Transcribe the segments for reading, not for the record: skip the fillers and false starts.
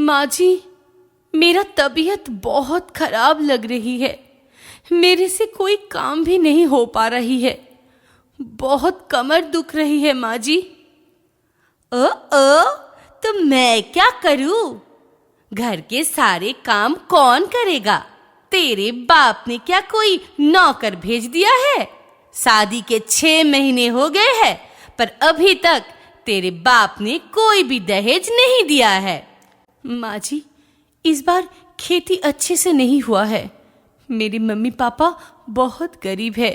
माँ जी, मेरा तबीयत बहुत खराब लग रही है। मेरे से कोई काम भी नहीं हो पा रही है। बहुत कमर दुख रही है माँ जी। तो मैं क्या करूं? घर के सारे काम कौन करेगा? तेरे बाप ने क्या कोई नौकर भेज दिया है? शादी के 6 महीने हो गए हैं, पर अभी तक तेरे बाप ने कोई भी दहेज नहीं दिया है। माँ जी, इस बार खेती अच्छे से नहीं हुआ है। मेरे मम्मी पापा बहुत गरीब है,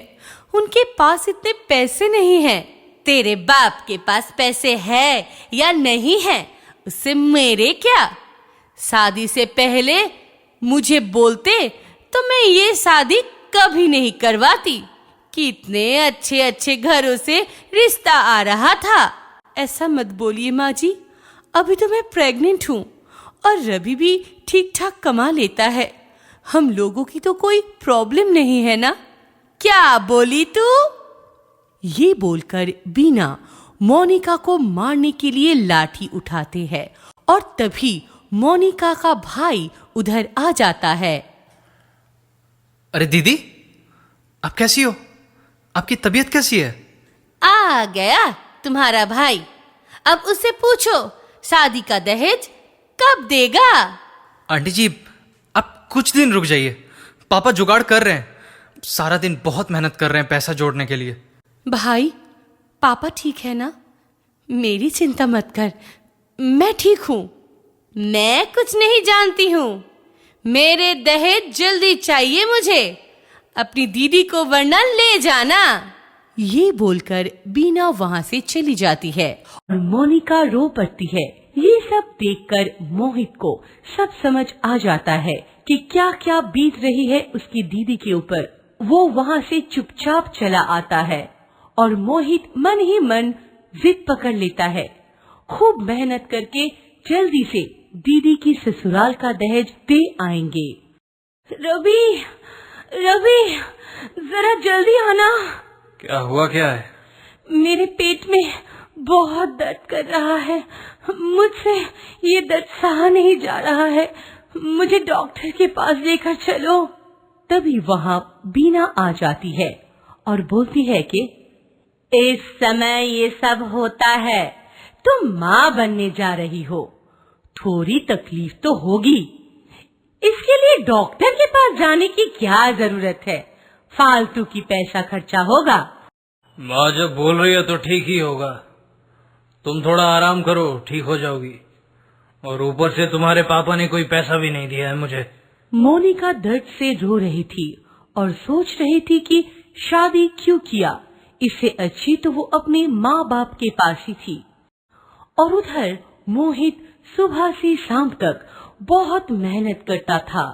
उनके पास इतने पैसे नहीं हैं। तेरे बाप के पास पैसे है या नहीं है, उससे मेरे क्या? शादी से पहले मुझे बोलते तो मैं ये शादी कभी नहीं करवाती। कितने अच्छे अच्छे घरों से रिश्ता आ रहा था। ऐसा मत बोलिए माँ जी, अभी तो मैं प्रेग्नेंट हूँ और रवि भी ठीक ठाक कमा लेता है। हम लोगों की तो कोई प्रॉब्लम नहीं है ना। क्या बोली तू? ये बोलकर बीना मोनिका को मारने के लिए लाठी उठाते हैं और तभी मोनिका का भाई उधर आ जाता है। अरे दीदी, आप कैसी हो? आपकी तबीयत कैसी है? आ गया तुम्हारा भाई। अब उससे पूछो शादी का दहेज कब देगा? आंटी जी, आप कुछ दिन रुक जाइए। पापा जुगाड़ कर रहे हैं। सारा दिन बहुत मेहनत कर रहे हैं पैसा जोड़ने के लिए। भाई, पापा ठीक है ना? मेरी चिंता मत कर, मैं ठीक हूँ। मैं कुछ नहीं जानती हूँ। मेरे दहेज जल्दी चाहिए मुझे। अपनी दीदी को वरना ले जाना। ये बोलकर बीना वहाँ से चली जाती है और मोनिका रो पड़ती है। ये सब देखकर मोहित को सब समझ आ जाता है कि क्या क्या बीत रही है उसकी दीदी के ऊपर। वो वहाँ से चुपचाप चला आता है और मोहित मन ही मन जिद पकड़ लेता है। खूब मेहनत करके जल्दी से दीदी की ससुराल का दहेज दे आएंगे। रवि, रवि, जरा जल्दी आना। क्या हुआ? क्या है? मेरे पेट में बहुत दर्द कर रहा है। मुझसे ये दर्द सहा नहीं जा रहा है। मुझे डॉक्टर के पास लेकर चलो। तभी वहाँ बीना आ जाती है और बोलती है कि इस समय ये सब होता है, तुम माँ बनने जा रही हो, थोड़ी तकलीफ तो होगी। इसके लिए डॉक्टर के पास जाने की क्या जरूरत है? फालतू की पैसा खर्चा होगा। माँ जब बोल रही है तो ठीक ही होगा। तुम थोड़ा आराम करो, ठीक हो जाओगी। और ऊपर से तुम्हारे पापा ने कोई पैसा भी नहीं दिया है मुझे। मोनिका दर्द से रो रही थी और सोच रही थी कि शादी क्यों किया। इससे अच्छी तो वो अपने माँ बाप के पास ही थी। और उधर मोहित सुबह से शाम तक बहुत मेहनत करता था।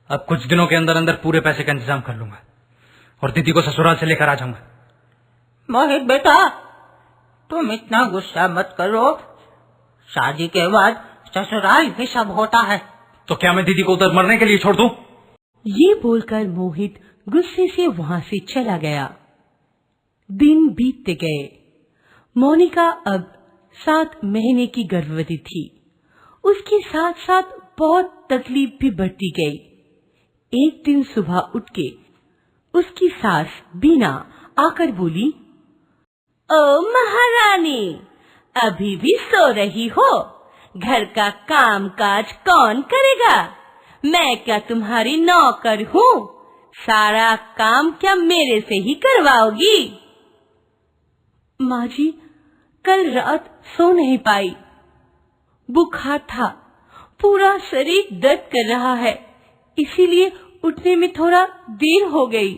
अब कुछ दिनों के अंदर अंदर पूरे पैसे का इंतजाम कर लूंगा और दीदी को ससुराल से लेकर आ जाऊंगा। मोहित बेटा, तुम इतना गुस्सा मत करो। शादी के बाद ससुराल में सब होता है। तो क्या मैं दीदी को उधर मरने के लिए छोड़ दूं? ये बोलकर मोहित गुस्से से वहाँ से चला गया। दिन बीतते गए। मोनिका अब 7 महीने की गर्भवती थी। उसके साथ साथ बहुत तकलीफ भी बढ़ती गई। एक दिन सुबह उठ के उसकी सास बीना आकर बोली, ओ महारानी, अभी भी सो रही हो? घर का काम काज कौन करेगा? मैं क्या तुम्हारी नौकर हूँ? सारा काम क्या मेरे से ही करवाओगी? माँ जी, कल रात सो नहीं पाई। बुखार था, पूरा शरीर दर्द कर रहा है, इसीलिए उठने में थोड़ा देर हो गई।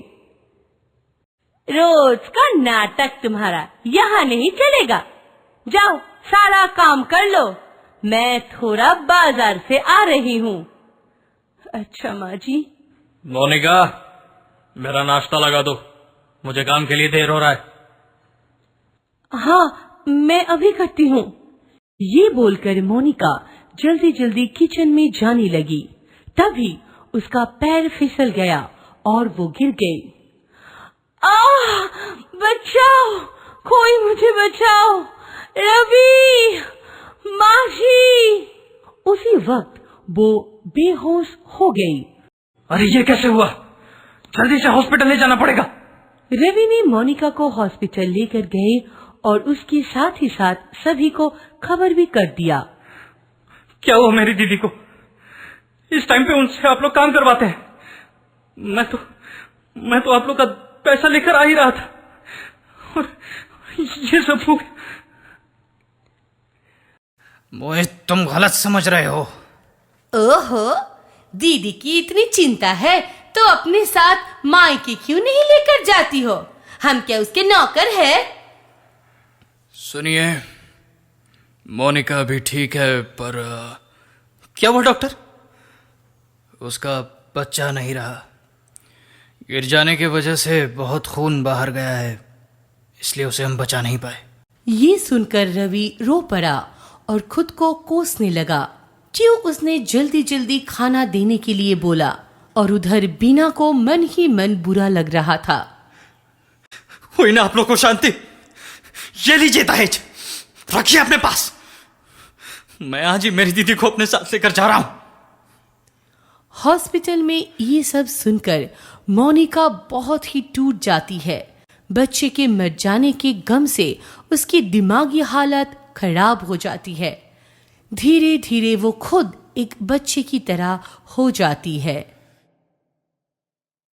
रोज का नाटक तुम्हारा यहाँ नहीं चलेगा। जाओ सारा काम कर लो, मैं थोड़ा बाजार से आ रही हूँ। अच्छा माँ जी। मोनिका, मेरा नाश्ता लगा दो, मुझे काम के लिए देर हो रहा है। हाँ, मैं अभी करती हूँ। ये बोलकर मोनिका जल्दी जल्दी किचन में जाने लगी। तभी उसका पैर फिसल गया और वो गिर गई। बचाओ, कोई मुझे बचाओ। रवि, माँ जी। उस उसी वक्त वो बेहोश हो गई। अरे ये कैसे हुआ? जल्दी से हॉस्पिटल ले जाना पड़ेगा। रवि ने मोनिका को हॉस्पिटल लेकर गए और उसके साथ ही साथ सभी को खबर भी कर दिया। क्या हुआ मेरी दीदी को? इस टाइम पे उनसे आप लोग काम करवाते हैं? मैं तो आप लोग का पैसा लेकर आ ही रहा था और ये सब हो गया। मोहित, तुम गलत समझ रहे हो। ओहो, दीदी की इतनी चिंता है तो अपने साथ मायके क्यों नहीं लेकर जाती हो? हम क्या उसके नौकर है? सुनिए, मोनिका अभी ठीक है, पर क्या हुआ डॉक्टर? उसका बच्चा नहीं रहा। गिर जाने की वजह से बहुत खून बाहर गया है, इसलिए उसे हम बचा नहीं पाए। ये सुनकर रवि रो पड़ा और खुद को कोसने लगा। क्यों उसने जल्दी जल्दी खाना देने के लिए बोला और उधर बीना को मन ही मन बुरा लग रहा था। हुई ना आप लोग को शांति? ये लीजिए दहेज, रखिए अपने पास। मैं आज ही मेरी दीदी को अपने साथ लेकर जा रहा हूं। हॉस्पिटल में ये सब सुनकर मोनिका बहुत ही टूट जाती है। बच्चे के मर जाने के गम से उसकी दिमागी हालत खराब हो जाती है। धीरे धीरे वो खुद एक बच्चे की तरह हो जाती है।